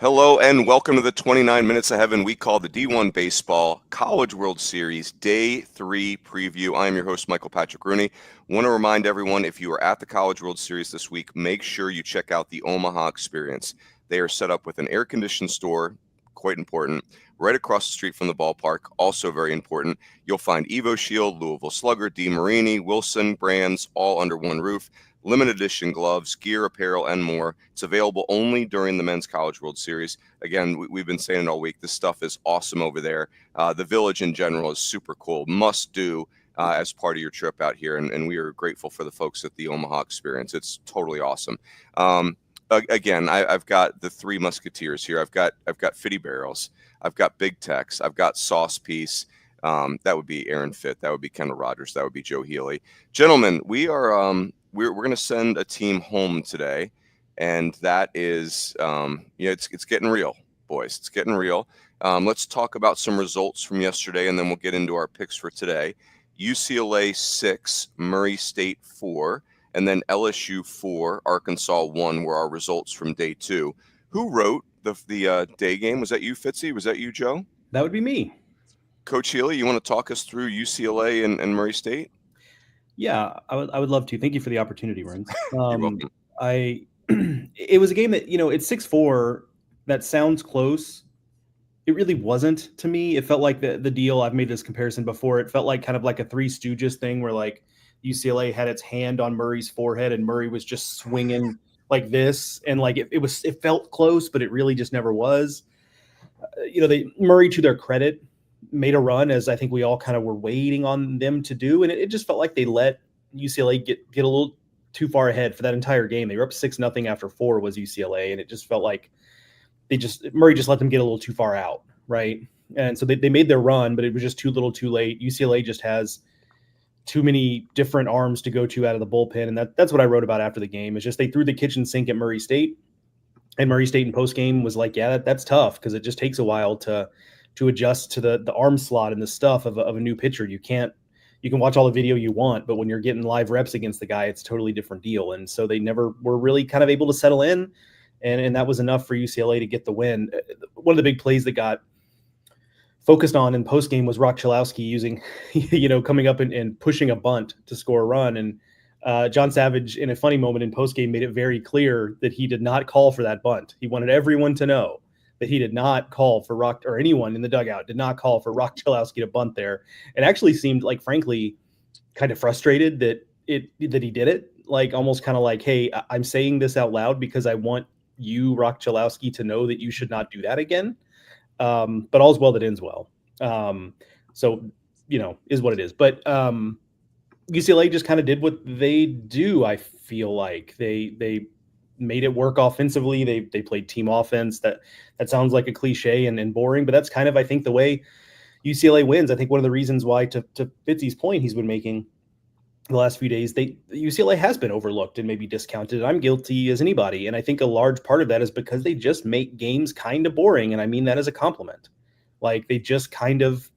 Hello and welcome to the 29 Minutes of Heaven we call the D1 Baseball College World Series Day 3 preview. I am your host, Michael Patrick Rooney. Want to remind everyone, if you are at the College World Series this week, make sure you check out the Omaha Experience. They are set up with an air-conditioned store, quite important, right across the street from the ballpark, also very important. You'll find EvoShield, Louisville Slugger, DeMarini, Wilson brands, all under one roof. Limited edition gloves, gear, apparel, and more. It's available only during the Men's College World Series. Again, we've been saying it all week. This stuff is awesome over there. The village in general is super cool. Must do as part of your trip out here. And we are grateful for the folks at the Omaha Experience. It's totally awesome. Again, I've got the three musketeers here. I've got Fitty Barrels. I've got Big Tex. I've got Sauce Piece. That would be Aaron Fitt. That would be Kendall Rogers. That would be Joe Healy. Gentlemen, we are we're going to send a team home today, and that is it's getting real, boys. It's getting real. Let's talk about some results from yesterday, and then we'll get into our picks for today. UCLA 6, Murray State 4, and then LSU 4, Arkansas 1 were our results from day 2. Who wrote the day game? Was that you, Fitzy? Was that you, Joe? That would be me. Coach Healy, you want to talk us through UCLA and Murray State? Yeah, I would love to. Thank you for the opportunity, Rins. You're welcome. It was a game that, it's 6-4. That sounds close. It really wasn't to me. It felt like the deal. I've made this comparison before. It felt like kind of like a Three Stooges thing where like UCLA had its hand on Murray's forehead and Murray was just swinging like this. And like it felt close, but it really just never was. Murray, to their credit, made a run, as I think we all kind of were waiting on them to do. And it just felt like they let UCLA get a little too far ahead for that entire game. They were up 6-0 after 4 was UCLA. And it just felt like Murray just let them get a little too far out. Right. And so they made their run, but it was just too little too late. UCLA just has too many different arms to go to out of the bullpen. And that's what I wrote about after the game. It's just, they threw the kitchen sink at Murray State, and Murray State in post game was like, yeah, that's tough. Cause it just takes a while to adjust to the arm slot and the stuff of a new pitcher. You can watch all the video you want, but when you're getting live reps against the guy, it's a totally different deal. And so they never were really kind of able to settle in. And that was enough for UCLA to get the win. One of the big plays that got focused on in post game was Rock Chalowski using, coming up and pushing a bunt to score a run. And John Savage, in a funny moment in post game, made it very clear that he did not call for that bunt. He wanted everyone to know that he did not call for Rock, or anyone in the dugout did not call for Rock Chalowski to bunt there. It actually seemed like, frankly, kind of frustrated that he did it. Like almost kind of like, hey, I'm saying this out loud because I want you, Rock Chalowski, to know that you should not do that again. But all's well that ends well. So, is what it is. But UCLA just kind of did what they do. I feel like they made it work offensively. They played team offense. That sounds like a cliche and boring, but that's kind of, I think, the way UCLA wins. I think one of the reasons why, to Fitzy's point he's been making the last few days, UCLA has been overlooked and maybe discounted. I'm guilty as anybody. And I think a large part of that is because they just make games kind of boring. And I mean that as a compliment. Like they just kind of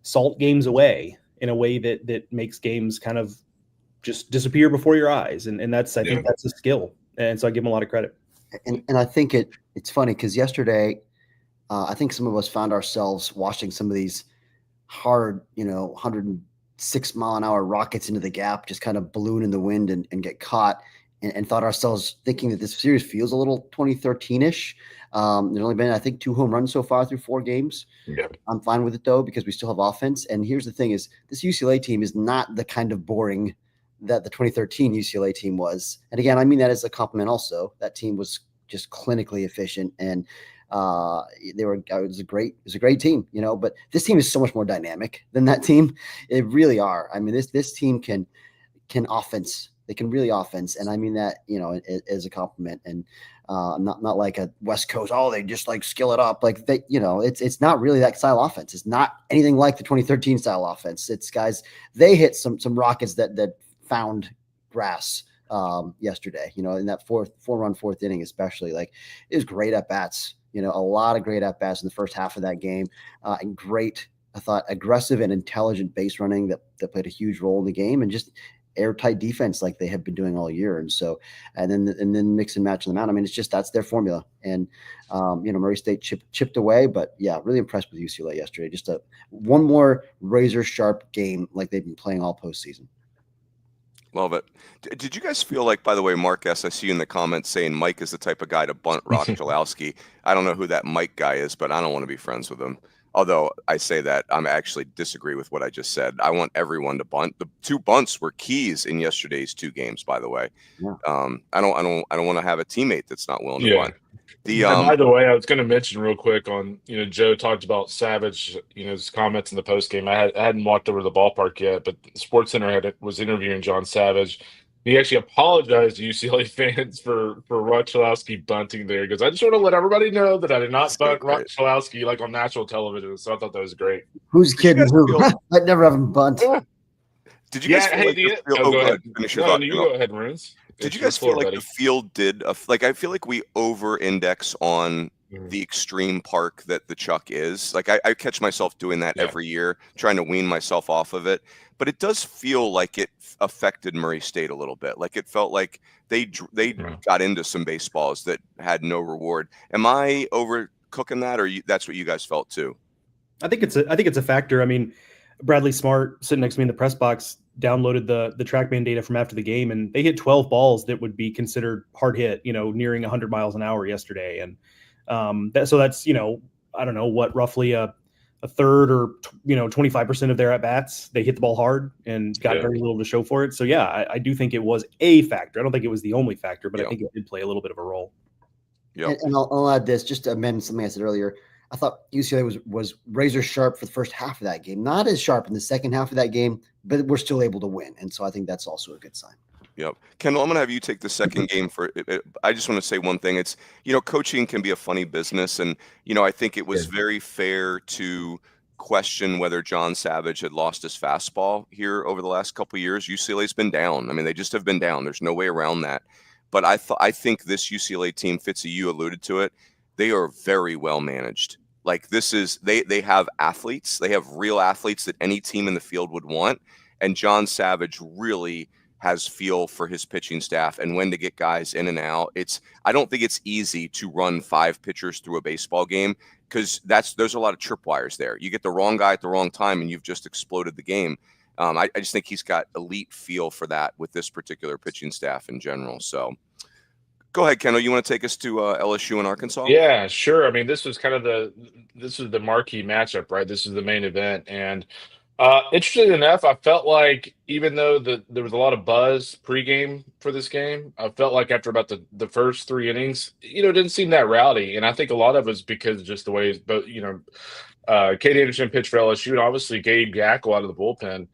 salt games away in a way that makes games kind of just disappear before your eyes. And I think that's a skill. And so I give them a lot of credit. And I think it's funny because yesterday, I think some of us found ourselves watching some of these hard, 106-mile-an-hour rockets into the gap, just kind of balloon in the wind and get caught, and thought ourselves thinking that this series feels a little 2013-ish. There's only been, I think, 2 home runs so far through 4 games. Yeah. I'm fine with it, though, because we still have offense. And here's the thing is this UCLA team is not the kind of boring that the 2013 UCLA team was. And again, I mean that as a compliment also. That team was just clinically efficient, and it was a great team, but this team is so much more dynamic than that team. They really are. I mean, this team can offense. They can really offense. And I mean that, as a compliment, and not like a West Coast, they just like skill it up. Like they, it's not really that style offense. It's not anything like the 2013 style offense. It's guys, they hit some rockets that found grass yesterday, in that 4-run 4th inning, especially. Like it was great at bats, a lot of great at bats in the first half of that game, and great, I thought, aggressive and intelligent base running that played a huge role in the game. And just airtight defense like they have been doing all year. And so, and then mix and match on the mound. I mean, it's just, that's their formula. And, Murray State chipped away, but yeah, really impressed with UCLA yesterday. Just one more razor sharp game like they've been playing all postseason. Love it. Did you guys feel like, by the way, Mark S., I see you in the comments saying Mike is the type of guy to bunt Rock Chalowski. I don't know who that Mike guy is, but I don't want to be friends with him. Although I say that, I actually disagree with what I just said. I want everyone to bunt. The 2 bunts were keys in yesterday's 2 games, by the way. Yeah. I don't want to have a teammate that's not willing to bunt. By the way, I was going to mention real quick on, Joe talked about Savage, his comments in the post game. I hadn't walked over to the ballpark yet, but SportsCenter was interviewing John Savage. He actually apologized to UCLA fans for Rochalowski bunting there, because I just want to let everybody know that I did not bunt Rochalowski like on national television. So I thought that was great. Who's kidding who? I'd never have him bunt. Did you guys go ahead. Finish your thought. You go ahead, Runes. Did you guys feel like the field did? I feel like we over-index on the extreme park that the Chuck is. Like I catch myself doing that every year, trying to wean myself off of it. But it does feel like it affected Murray State a little bit. Like it felt like they got into some baseballs that had no reward. Am I overcooking that, or that's what you guys felt too? I think it's a factor. I mean, Bradley Smart, sitting next to me in the press box, downloaded the TrackMan data from after the game, and they hit 12 balls that would be considered hard hit, nearing 100 miles an hour yesterday. And that's, I don't know what, roughly a third or 25% of their at bats, they hit the ball hard and got very little to show for it. So yeah, I do think it was a factor. I don't think it was the only factor, but I think it did play a little bit of a role. Yeah, and I'll add this just to amend something I said earlier. I thought UCLA was razor sharp for the first half of that game, not as sharp in the second half of that game, but we're still able to win. And so I think that's also a good sign. Yep. Kendall, I'm going to have you take the second game I just want to say one thing. It's, coaching can be a funny business. And, I think it was very fair to question whether John Savage had lost his fastball here over the last couple of years. UCLA's been down. I mean, they just have been down. There's no way around that. But I think this UCLA team, Fitzy, you alluded to it, they are very well managed. Like this is, they have athletes. They have real athletes that any team in the field would want. And John Savage really has feel for his pitching staff and when to get guys in and out. I don't think it's easy to run 5 pitchers through a baseball game, because there's a lot of tripwires there. You get the wrong guy at the wrong time and you've just exploded the game. I just think he's got elite feel for that with this particular pitching staff in general. So go ahead, Kendall. You want to take us to LSU and Arkansas? Yeah, sure. I mean, this was kind of the marquee matchup, right? This is the main event. And interestingly enough, I felt like even though there was a lot of buzz pregame for this game, I felt like after about the first 3 innings, it didn't seem that rowdy. And I think a lot of it was because of just the way, Cade Anderson pitched for LSU, and obviously Gabe Gackle out of the bullpen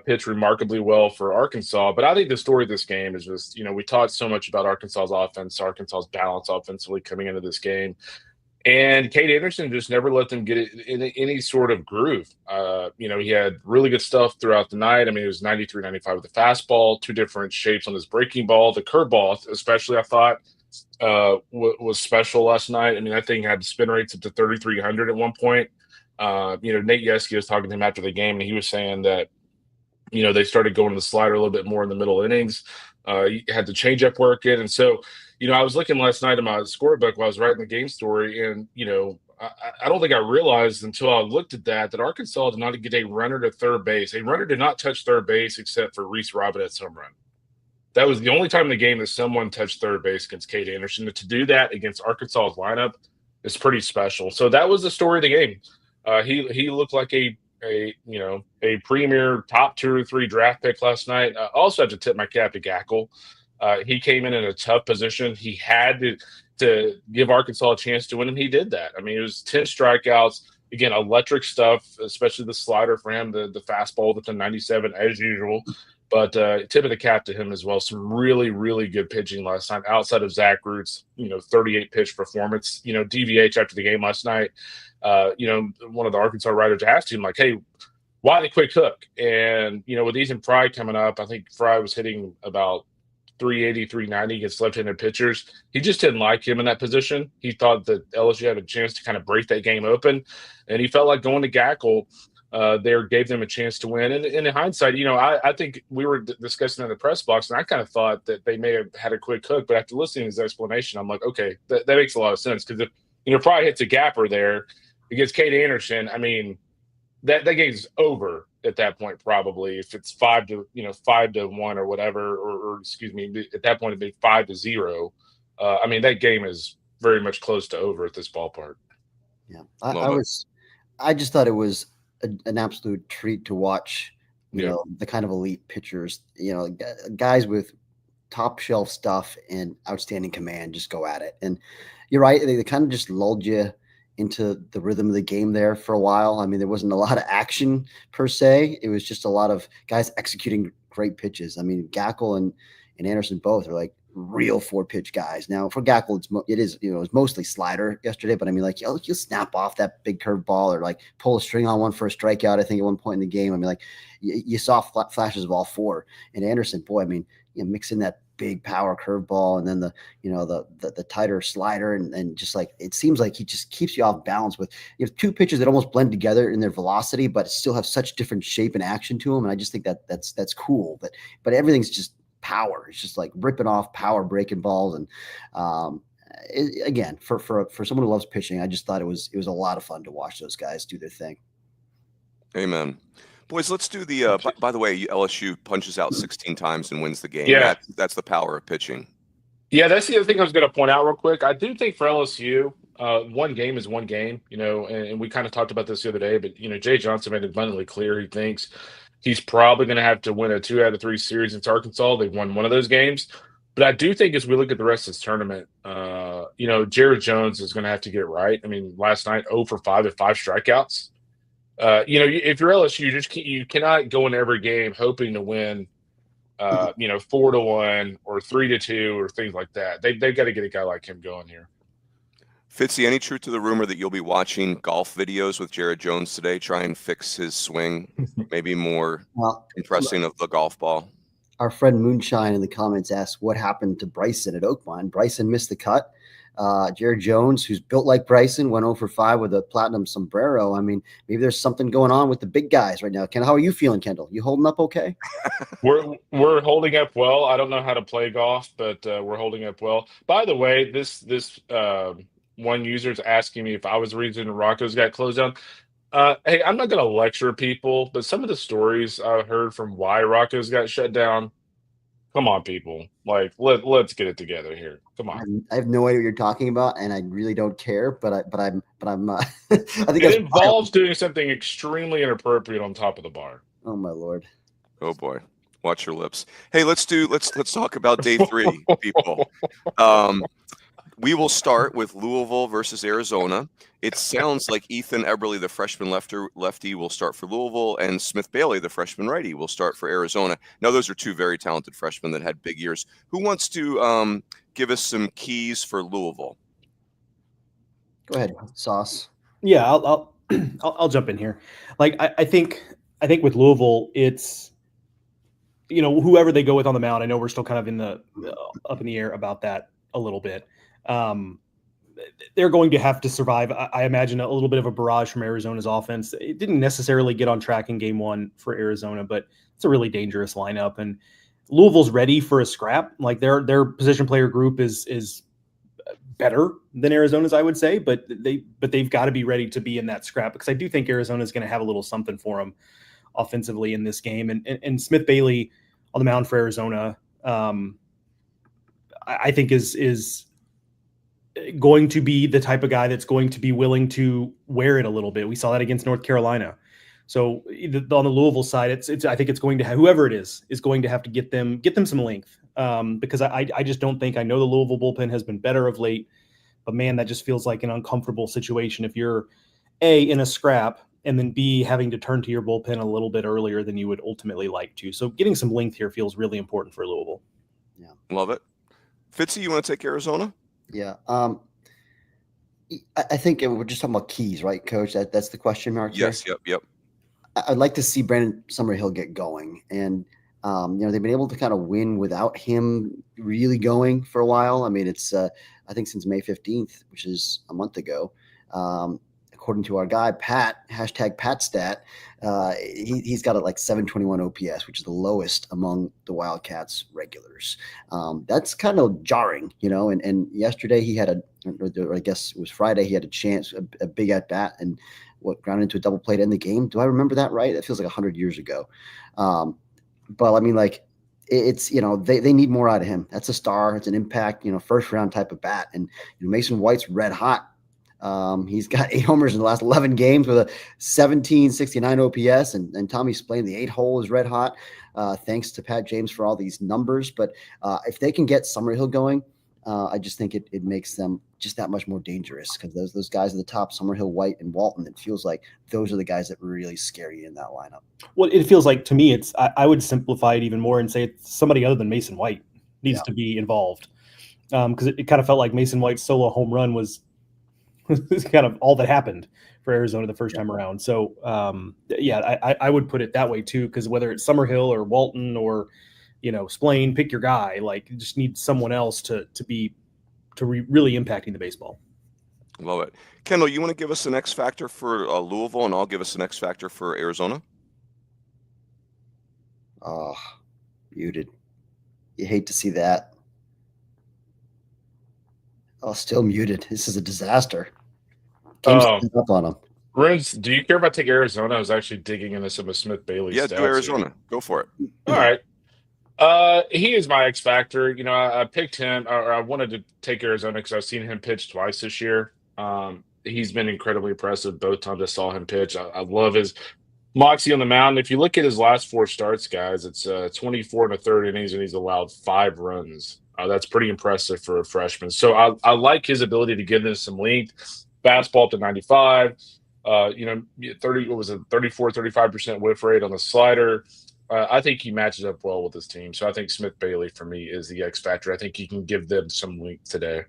pitched remarkably well for Arkansas. But I think the story of this game is just, we talked so much about Arkansas's offense, Arkansas's balance offensively coming into this game. And Cade Anderson just never let them get it in any sort of groove. He had really good stuff throughout the night. I mean, it was 93, 95 with the fastball, 2 different shapes on his breaking ball. The curveball, especially, I thought, was special last night. I mean, that thing had spin rates up to 3,300 at one point. Nate Yeske was talking to him after the game, and he was saying that, they started going to the slider a little bit more in the middle innings. He had the changeup work in. And so, I was looking last night at my scorebook while I was writing the game story, and, I don't think I realized until I looked at that Arkansas did not get a runner to third base. A runner did not touch third base except for Reese Robinette's home run. That was the only time in the game that someone touched third base against Cade Anderson. To do that against Arkansas's lineup is pretty special. So that was the story of the game. He looked like a premier top 2 or 3 draft pick last night. I also have to tip my cap to Gackle. He came in a tough position. He had to give Arkansas a chance to win, and he did that. I mean, it was 10 strikeouts. Again, electric stuff, especially the slider for him, the fastball with the 97 as usual. But tip of the cap to him as well. Some really, really good pitching last night outside of Zach Root's, 38 pitch performance. DVH after the game last night. One of the Arkansas writers asked him, like, hey, why the quick hook? And, with Ethan Fry coming up, I think Fry was hitting about 380, 390 against left-handed pitchers. He just didn't like him in that position. He thought that LSU had a chance to kind of break that game open, and he felt like going to Gackle there gave them a chance to win. And in hindsight, I think we were discussing in the press box, and I kind of thought that they may have had a quick hook. But after listening to his explanation, I'm like, okay, that makes a lot of sense. Because if Fry hits a gapper there against Kate Anderson, I mean, that game's over at that point, probably, if it's 5-1 or whatever, or excuse me, at that point it'd be 5-0. I mean, that game is very much close to over at this ballpark. Yeah, I just thought it was an absolute treat to watch. The kind of elite pitchers, guys with top shelf stuff and outstanding command just go at it. And you're right, they kind of just lulled you into the rhythm of the game there for a while. I mean, there wasn't a lot of action per se. It was just a lot of guys executing great pitches. I mean, Gackle and Anderson both are like real 4-pitch guys. Now for Gackle, it's mostly slider yesterday, but I mean, like, you'll snap off that big curve ball or like pull a string on one for a strikeout. I think at one point in the game, I mean, like you saw flashes of all 4. And Anderson, boy, I mean, mix in that big power curveball and then the tighter slider and just like it seems like he just keeps you off balance with 2 pitches that almost blend together in their velocity but still have such different shape and action to them. And I just think that's cool. But everything's just power. It's just like ripping off power breaking balls. And again, for someone who loves pitching, I just thought it was a lot of fun to watch those guys do their thing. Amen. Boys, let's do the by the way, LSU punches out 16 times and wins the game. Yeah. That's the power of pitching. Yeah, that's the other thing I was going to point out real quick. I do think for LSU, one game is one game, and we kind of talked about this the other day, but, Jay Johnson made it abundantly clear he thinks he's probably going to have to win a 2 out of 3 series against Arkansas. They've won one of those games. But I do think as we look at the rest of this tournament, Jared Jones is going to have to get it right. I mean, last night, 0 for 5 with 5 strikeouts. If you're LSU, you cannot go in every game hoping to win, 4-1 or 3-2 or things like that. They've got to get a guy like him going here. Fitzy, any truth to the rumor that you'll be watching golf videos with Jared Jones today, try and fix his swing, maybe more impressing of the golf ball? Our friend Moonshine in the comments asked what happened to Bryson at Oakmont. Bryson missed the cut. Jared Jones, who's built like Bryson, went 0 for 5 with a platinum sombrero. I mean, maybe there's something going on with the big guys right now. Kendall, how are you feeling, Kendall? You holding up okay? We're holding up well. I don't know how to play golf, but we're holding up well. By the way, this one user is asking me if I was the reason Rocco's got closed down. Hey, I'm not going to lecture people, but some of the stories I've heard from why Rocco's got shut down. Come on, people. Like, let's get it together here. Come on. I have no idea what you're talking about, and I really don't care. But I'm. I think it involves doing something extremely inappropriate on top of the bar. Oh my Lord. Oh boy. Watch your lips. Hey, let's talk about day 3, people. We will start with Louisville versus Arizona. It sounds like Ethan Eberle, the freshman lefty, will start for Louisville, and Smith Bailey, the freshman righty, will start for Arizona. Now, those are 2 very talented freshmen that had big years. Who wants to give us some keys for Louisville? Go ahead, Sauce. Yeah, I'll jump in here. Like I think with Louisville, it's whoever they go with on the mound. I know we're still kind of up in the air about that a little bit. They're going to have to survive. I imagine a little bit of a barrage from Arizona's offense. It didn't necessarily get on track in game 1 for Arizona, but it's a really dangerous lineup. And Louisville's ready for a scrap. Like their position player group is better than Arizona's, I would say, but they've got to be ready to be in that scrap, because I do think Arizona is going to have a little something for them offensively in this game. And Smith Bailey on the mound for Arizona, I think is going to be the type of guy that's going to be willing to wear it a little bit. We saw that against North Carolina. So on the Louisville side, I think it's going to have, whoever it is going to have to get them some length, because I just don't think, I know the Louisville bullpen has been better of late, but man, that just feels like an uncomfortable situation if you're A, in a scrap, and then B, having to turn to your bullpen a little bit earlier than you would ultimately like to. So getting some length here feels really important for Louisville. Yeah, love it. Fitzy, you want to take Arizona? Yeah. I think we're just talking about keys, right, Coach? That's the question mark here? Yes. Yep. I'd like to see Brandon Summerhill get going. And, they've been able to kind of win without him really going for a while. I mean, it's, I think since May 15th, which is a month ago. Of according to our guy, Pat, hashtag PatStat, he's got it like 721 OPS, which is the lowest among the Wildcats regulars. That's kind of jarring, and yesterday he had I guess it was Friday, he had a chance, a big at bat, and grounded into a double play to end the game. Do I remember that right? It feels like 100 years ago. But I mean, like, it's, they need more out of him. That's a star. It's an impact, first round type of bat. And Mason White's red hot. He's got 8 homers in the last 11 games with a 1769 OPS, and Tommy Splain, the 8-hole, is red hot. Thanks to Pat James for all these numbers. But if they can get Summerhill going, I just think it makes them just that much more dangerous, because those guys at the top, Summerhill, White, and Walton, it feels like those are the guys that really scare you in that lineup. Well, it feels like, to me, I would simplify it even more and say it's somebody other than Mason White needs to be involved, because it kind of felt like Mason White's solo home run was kind of all that happened for Arizona the first time around. So, I would put it that way too, because whether it's Summerhill or Walton or Splain, pick your guy. Like, you just need someone else to be really impacting the baseball. Love it. Kendall, you want to give us an X factor for Louisville, and I'll give us an X factor for Arizona? Oh, muted. You hate to see that. Oh, still muted. This is a disaster. Game's up on him. Runes, do you care if I take Arizona? I was actually digging into some of Smith Bailey's stats. Yeah, do Arizona. Here. Go for it. All right. He is my X factor. I picked him, or I wanted to take Arizona because I've seen him pitch twice this year. He's been incredibly impressive both times I saw him pitch. I love his moxie on the mound. If you look at his last 4 starts, guys, it's 24 and a third innings, and he's allowed 5 runs. That's pretty impressive for a freshman. So I like his ability to give them some length. Fastball up to 95. 35% whiff rate on the slider. I think he matches up well with his team. So I think Smith Bailey, for me, is the X factor. I think he can give them some length today.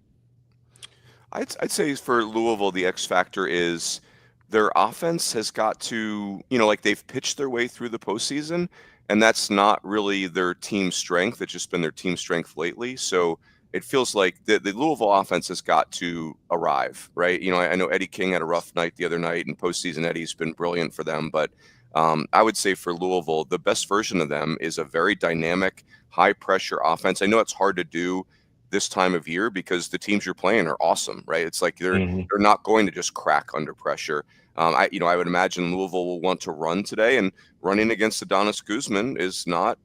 I'd say for Louisville, the X factor is their offense has got to, like, they've pitched their way through the postseason, and that's not really their team strength. It's just been their team strength lately. So it feels like the Louisville offense has got to arrive, right? I know Eddie King had a rough night the other night, and postseason Eddie's been brilliant for them. But I would say for Louisville, the best version of them is a very dynamic, high-pressure offense. I know it's hard to do this time of year because the teams you're playing are awesome, right? It's like they're not going to just crack under pressure. I would imagine Louisville will want to run today, and running against Adonis Guzman that's not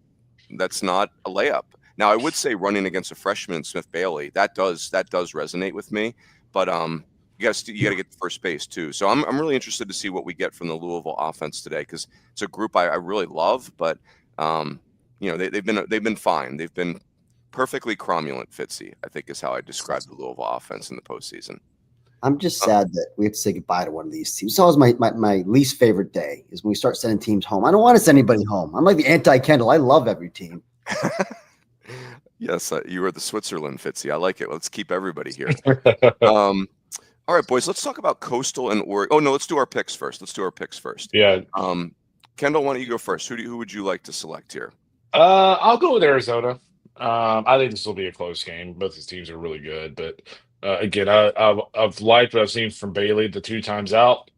a layup. Now, I would say running against a freshman, Smith Bailey, that does resonate with me. But you got to get to first base too. So I'm really interested to see what we get from the Louisville offense today, because it's a group I really love. But they've been fine. They've been perfectly cromulent. Fitzy, I think, is how I describe the Louisville offense in the postseason. I'm just sad that we have to say goodbye to one of these teams. It's always my least favorite day is when we start sending teams home. I don't want to send anybody home. I'm like the anti-Kendall. I love every team. Yes, you are the Switzerland, Fitzy. I like it. Let's keep everybody here. All right, boys, let's talk about Coastal and Oregon. Oh, no, let's do our picks first. Yeah. Kendall, why don't you go first? Who would you like to select here? I'll go with Arizona. I think this will be a close game. Both these teams are really good. But, again, I've liked what I've seen from Bailey the 2 times out.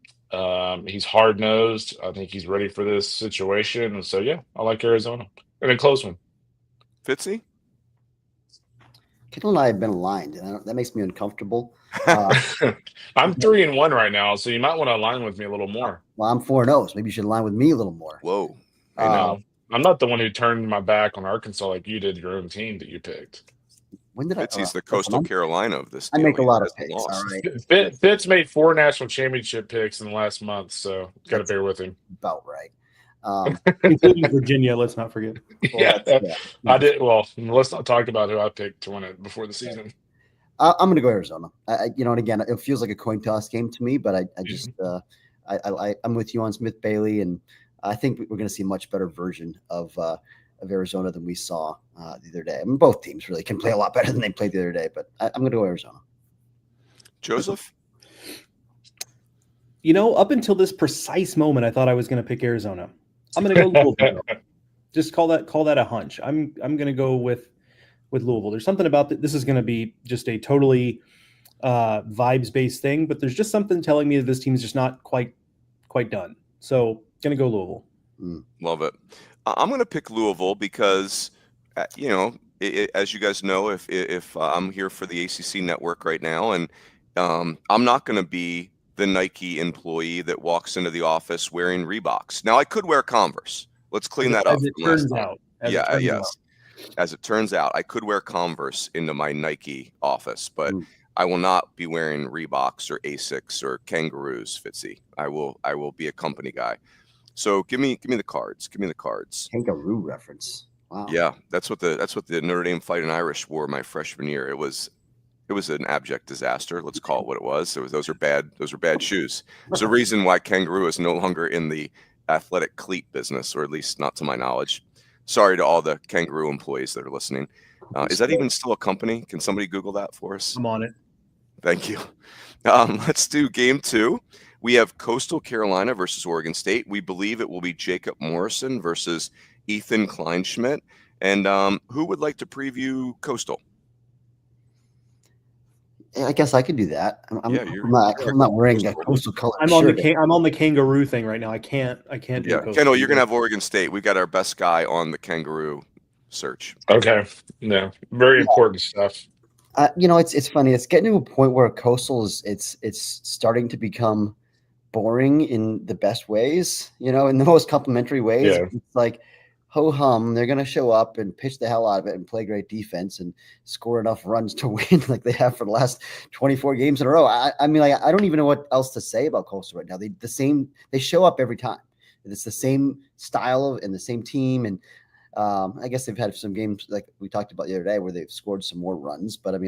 He's hard-nosed. I think he's ready for this situation. And so, yeah, I like Arizona. And a close one. Fitzy? Kendall and I have been aligned, and that makes me uncomfortable. I'm 3-1 right now, so you might want to align with me a little more. Well, I'm 4-0, so maybe you should align with me a little more. Whoa. I know. I'm not the one who turned my back on Arkansas like you did your own team that you picked. When did Fitzy's the Coastal Carolina of this. I make a lot of picks. All right. Fitz made 4 national championship picks in the last month, so got to bear with him. About right. Including Virginia, let's not forget. Yeah. I did. Well, let's not talk about who I picked to win it before the season. I'm going to go Arizona. And again, it feels like a coin toss game to me, but I just I'm with you on Smith Bailey, and I think we're going to see a much better version of Arizona than we saw the other day. I mean, both teams really can play a lot better than they played the other day, but I'm going to go Arizona. Joseph? Up until this precise moment, I thought I was going to pick Arizona. I'm going to go Louisville. Just call that a hunch. I'm going to go with Louisville. There's something about that. This is going to be just a totally vibes-based thing, but there's just something telling me that this team's just not quite done. So gonna go Louisville. Love it. I'm going to pick Louisville because, as you guys know, if I'm here for the ACC network right now, and I'm not going to be the Nike employee that walks into the office wearing Reeboks. Now, I could wear Converse. Let's clean that up. As it turns out. As it turns out, I could wear Converse into my Nike office, but I will not be wearing Reeboks or Asics or Kangaroos, Fitzy. I will be a company guy. So give me the cards. Give me the cards. Kangaroo reference. Wow. Yeah, that's what the Notre Dame Fighting Irish wore my freshman year. It was an abject disaster. Let's call it what it was. Those are bad shoes. There's a reason why Kangaroo is no longer in the athletic cleat business, or at least not to my knowledge. Sorry to all the Kangaroo employees that are listening. Is that even still a company? Can somebody Google that for us? I'm on it. Thank you. Let's do game 2. We have Coastal Carolina versus Oregon State. We believe it will be Jacob Morrison versus Ethan Kleinschmidt. And who would like to preview Coastal? I guess I could do that. I'm not wearing a Coastal color. I'm on the Kangaroo thing right now. I can't do Coastal. Kendall, you're gonna have Oregon State. We've got our best guy on the Kangaroo search. Okay. No, very important stuff. It's funny. It's getting to a point where Coastal it's starting to become boring in the best ways, in the most complimentary ways. Yeah. It's like, ho hum, they're going to show up and pitch the hell out of it and play great defense and score enough runs to win like they have for the last 24 games in a row. I don't even know what else to say about Coastal right now. They show up every time. It's the same style and the same team. And I guess they've had some games like we talked about the other day where they've scored some more runs, but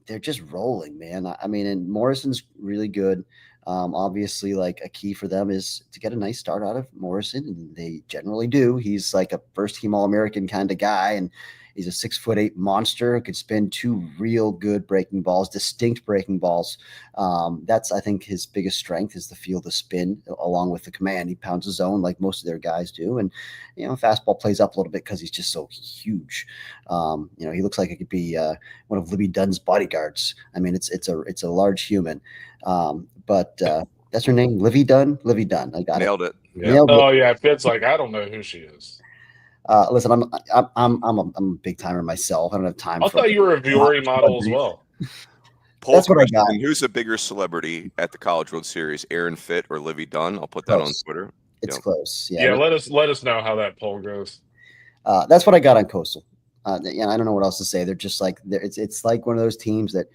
they're just rolling, man. And Morrison's really good. Obviously, like a key for them is to get a nice start out of Morrison, and they generally do. He's like a first-team All-American kind of guy, and he's a 6'8" monster who could spin 2 real good breaking balls, distinct breaking balls. That's, I think, his biggest strength is the feel the spin along with the command. He pounds his zone like most of their guys do, and fastball plays up a little bit because he's just so huge. He looks like it could be one of Libby Dunn's bodyguards. It's a large human. But that's her name, Livy Dunn. Livy Dunn. I got Nailed it. Yeah. Nailed it. Oh yeah, Fitz like I don't know who she is. Listen, I'm a big timer myself. I don't have time. I thought you were a Viore model as well. That's what I got. Who's a bigger celebrity at the College World Series, Aaron Fitt or Livy Dunn? I'll put that on Twitter. It's close. Yeah. Let us know how that poll goes. That's what I got on Coastal. I don't know what else to say. They're just like it's like one of those teams that.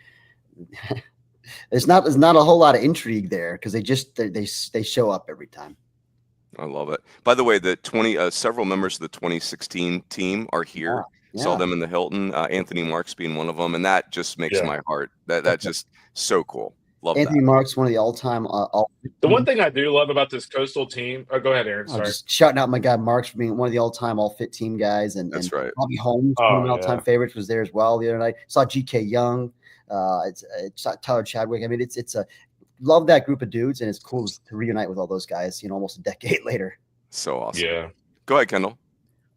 There's not a whole lot of intrigue there because they show up every time. I love it. By the way, the several members of the 2016 team are here. Yeah. Saw them in the Hilton. Anthony Marks being one of them, and that just makes my heart. That's just so cool. Love Anthony that. Marks, one of the all-time. The one thing I do love about this Coastal team. Oh, go ahead, Aaron. Sorry. Just shouting out my guy Marks for being one of the all-time all-fit team guys, and that's right. Bobby Holmes, one of the all-time favorites, was there as well the other night. Saw GK Young. It's Tyler Chadwick. It's a love that group of dudes, and it's cool to reunite with all those guys. Almost a decade later. So awesome. Yeah. Go ahead, Kendall.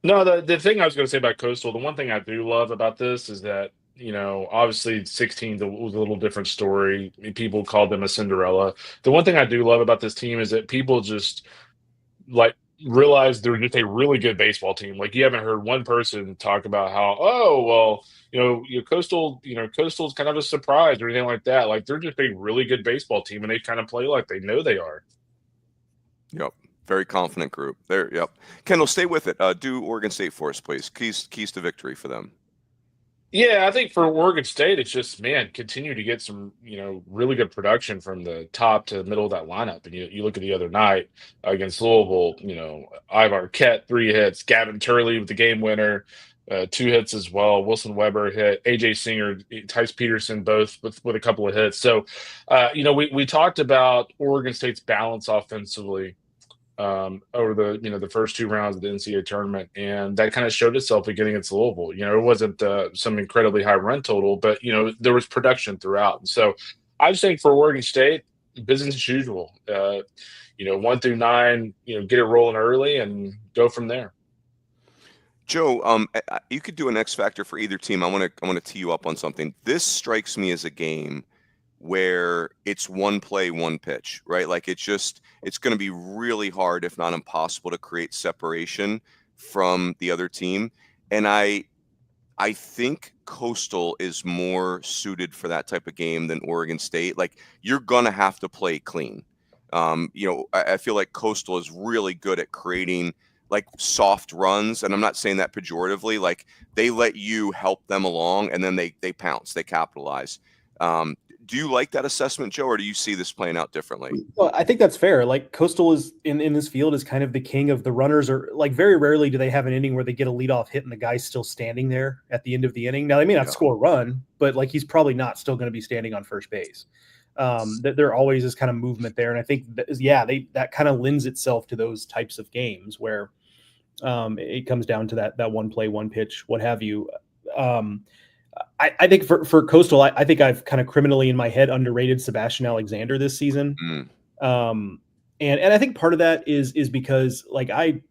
No, the thing I was going to say about Coastal, the one thing I do love about this is that obviously 16 was a little different story. People called them a Cinderella. The one thing I do love about this team is that people just like realize they're just a really good baseball team. Like you haven't heard one person talk about how, Coastal's kind of a surprise or anything like that. Like they're just a really good baseball team, and they kind of play like they know they are. Yep. Very confident group there. Yep. Kendall, stay with it. Do Oregon State for us, please. Keys to victory for them. Yeah, I think for Oregon State, it's just, continue to get some, really good production from the top to the middle of that lineup. And you look at the other night against Louisville, Ivar Kett, 3 hits, Gavin Turley with the game winner, 2 hits as well. Wilson Weber hit, AJ Singer, Tice Peterson, both with a couple of hits. So, we talked about Oregon State's balance offensively over the first 2 rounds of the NCAA tournament, and that kind of showed itself again against Louisville. It wasn't some incredibly high run total, but there was production throughout. And so I just think for Oregon State, business as usual. 1 through 9, get it rolling early and go from there. Joe, you could do an X factor for either team. I want to tee you up on something. This strikes me as a game where it's one play, one pitch, right? Like it's going to be really hard, if not impossible, to create separation from the other team. And I think Coastal is more suited for that type of game than Oregon State. Like you're going to have to play clean. I feel like Coastal is really good at creating like soft runs, and I'm not saying that pejoratively. Like they let you help them along, and then they pounce, they capitalize. Do you like that assessment, Joe, or do you see this playing out differently? Well, I think that's fair. Like Coastal is in this field is kind of the king of the runners, or like very rarely do they have an inning where they get a leadoff hit and the guy's still standing there at the end of the inning. Now they may not score a run, but like he's probably not still going to be standing on first base. There always is kind of movement there, and I think that kind of lends itself to those types of games where it comes down to that one play, one pitch, what have you. I think for Coastal, I think I've kind of criminally in my head underrated Sebastian Alexander this season. And I think part of that is because like I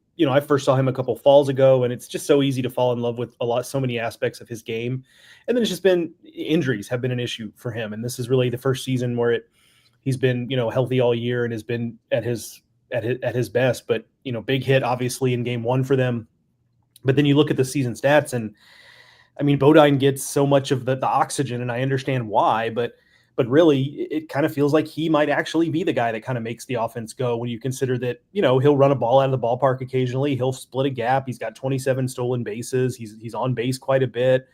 first saw him a couple falls ago, and it's just so easy to fall in love with so many aspects of his game. And then it's just been injuries have been an issue for him. And this is really the first season where he's been, healthy all year and has been at his best, but big hit obviously in game one for them. But then you look at the season stats, and I mean, Bodine gets so much of the oxygen, and I understand why, but really it kind of feels like he might actually be the guy that kind of makes the offense go when you consider that, he'll run a ball out of the ballpark occasionally. He'll split a gap. He's got 27 stolen bases. He's on base quite a bit.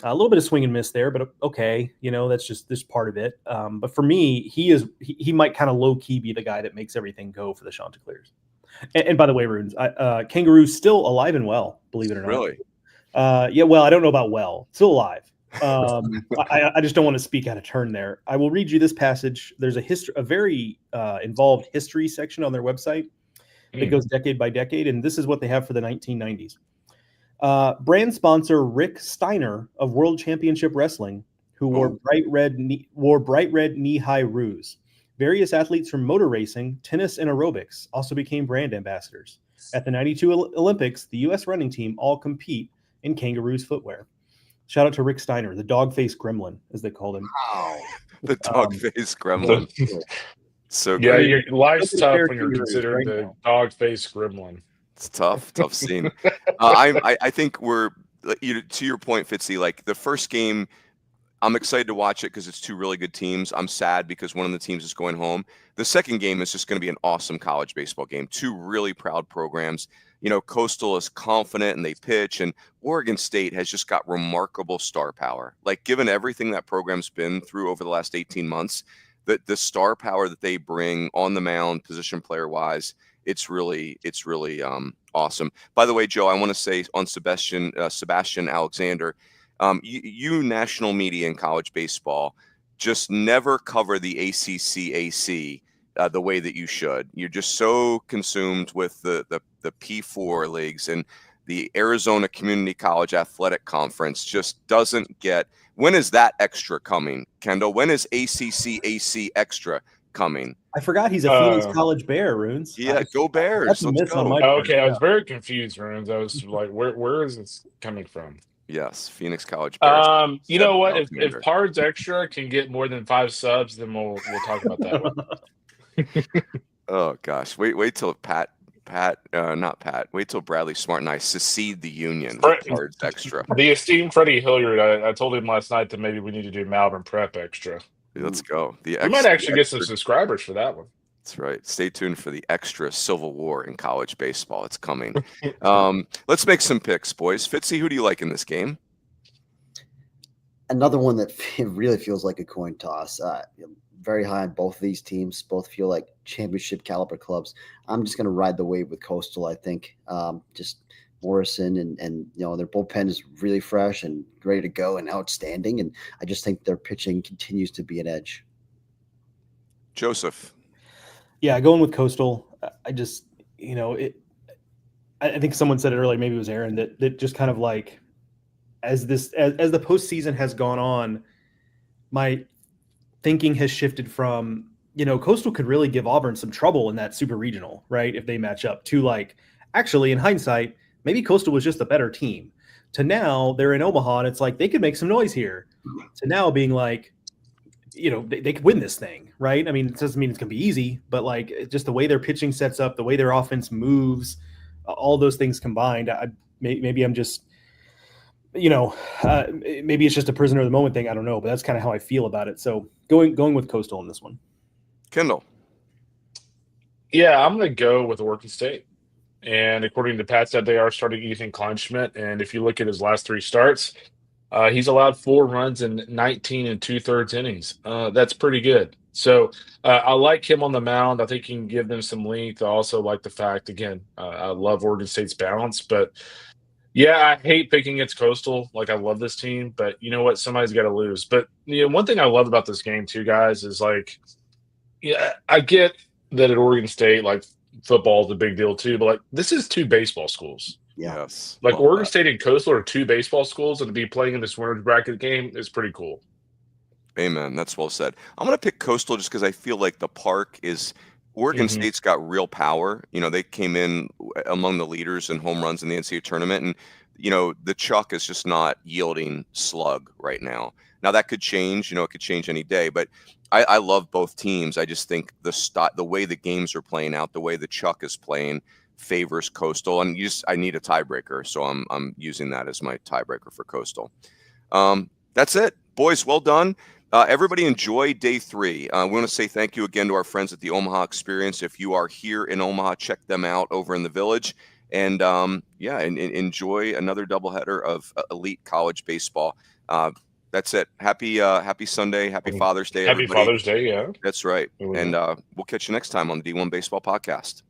A little bit of swing and miss there, but okay, that's just this part of it. But for me, he might kind of low key be the guy that makes everything go for the Chanticleers. And by the way, Runes, Kangaroo's still alive and well, believe it or not. Really? Yeah, well, I don't know about well. Still alive. I just don't want to speak out of turn there. I will read you this passage. There's a very involved history section on their website that goes decade by decade, and this is what they have for the 1990s. Brand sponsor Rick Steiner of World Championship Wrestling, who wore bright red knee-high ruse. Various athletes from motor racing, tennis, and aerobics also became brand ambassadors. At the 92 Olympics, the U.S. running team all compete in Kangaroos footwear. Shout out to Rick Steiner, the dog-faced gremlin, as they called him. Wow. The dog-faced gremlin. So yeah, great. your life's tough when you're considered the dog-faced gremlin. It's tough scene. I think we're to your point, Fitzy. Like the first game, I'm excited to watch it because it's two really good teams. I'm sad because one of the teams is going home. The second game is just going to be an awesome college baseball game. Two really proud programs. Coastal is confident and they pitch, and Oregon State has just got remarkable star power. Like given everything that program's been through over the last 18 months, the star power that they bring on the mound, position player wise, it's really awesome. By the way, Joe, I want to say on Sebastian Alexander, you national media in college baseball just never cover the ACC the way that you should. You're just so consumed with the P4 leagues, and the Arizona Community College Athletic Conference just doesn't get. When is that extra coming, Kendall? When is ACC extra coming? I forgot he's a Phoenix College Bear, Runes. Yeah, go Bears. Let's go. Okay, I was very confused, Runes. I was like, where is this coming from? Yes, Phoenix College Bears. You know what? If Pards Extra can get more than 5 subs, then we'll talk about that one. Oh gosh, wait till wait till Bradley Smart and I secede the union. Pards Extra. The esteemed Freddie Hilliard. I told him last night that maybe we need to do Malvern Prep Extra. Let's go. We might actually get some subscribers for that one. That's right. Stay tuned for the extra Civil War in college baseball. It's coming. Let's make some picks, boys. Fitzy, who do you like in this game? Another one that really feels like a coin toss. Very high on both of these teams. Both feel like championship caliber clubs. I'm just going to ride the wave with Coastal, I think. Just Morrison and their bullpen is really fresh and ready to go and outstanding. And I just think their pitching continues to be an edge. Joseph. Yeah, going with Coastal. I just, I think someone said it earlier, maybe it was Aaron, that just kind of like as the postseason has gone on, my thinking has shifted from, Coastal could really give Auburn some trouble in that super regional, right? If they match up to like, actually in hindsight, maybe Coastal was just a better team, to now they're in Omaha and it's like they could make some noise here, to now being like, they could win this thing, right? I mean, it doesn't mean it's going to be easy, but like just the way their pitching sets up, the way their offense moves, all those things combined, maybe I'm just, maybe it's just a prisoner of the moment thing. I don't know, but that's kind of how I feel about it. So going with Coastal in this one. Kendall. Yeah, I'm going to go with Oregon State. And according to Pat said, they are starting Ethan Kleinschmidt. And if you look at his last 3 starts, he's allowed 4 runs in 19 2/3 innings. That's pretty good. So I like him on the mound. I think he can give them some length. I also like the fact, again, I love Oregon State's balance. But, yeah, I hate picking against Coastal. Like, I love this team. But you know what? Somebody's got to lose. But, one thing I love about this game, too, guys, is, like, yeah, I get that at Oregon State, like, football is a big deal too, but like this is 2 baseball schools. Yes. Like Oregon State and Coastal are 2 baseball schools, and to be playing in this winner's bracket game is pretty cool. Amen. That's well said. I'm going to pick Coastal just because I feel like the park is Oregon State's got real power. They came in among the leaders in home runs in the NCAA tournament, and the Chuck is just not yielding slug right now. Now that could change. It could change any day, but I love both teams. I just think the way the games are playing out, the way the Chuck is playing, favors Coastal, and I need a tiebreaker, so I'm using that as my tiebreaker for Coastal. That's it, boys. Well done. Everybody enjoy day 3. We want to say thank you again to our friends at the Omaha Experience. If you are here in Omaha, check them out over in the Village, and enjoy another doubleheader of elite college baseball. That's it. Happy Sunday. Happy Father's Day, Happy everybody. Father's Day, yeah. That's right. And we'll catch you next time on the D1 Baseball Podcast.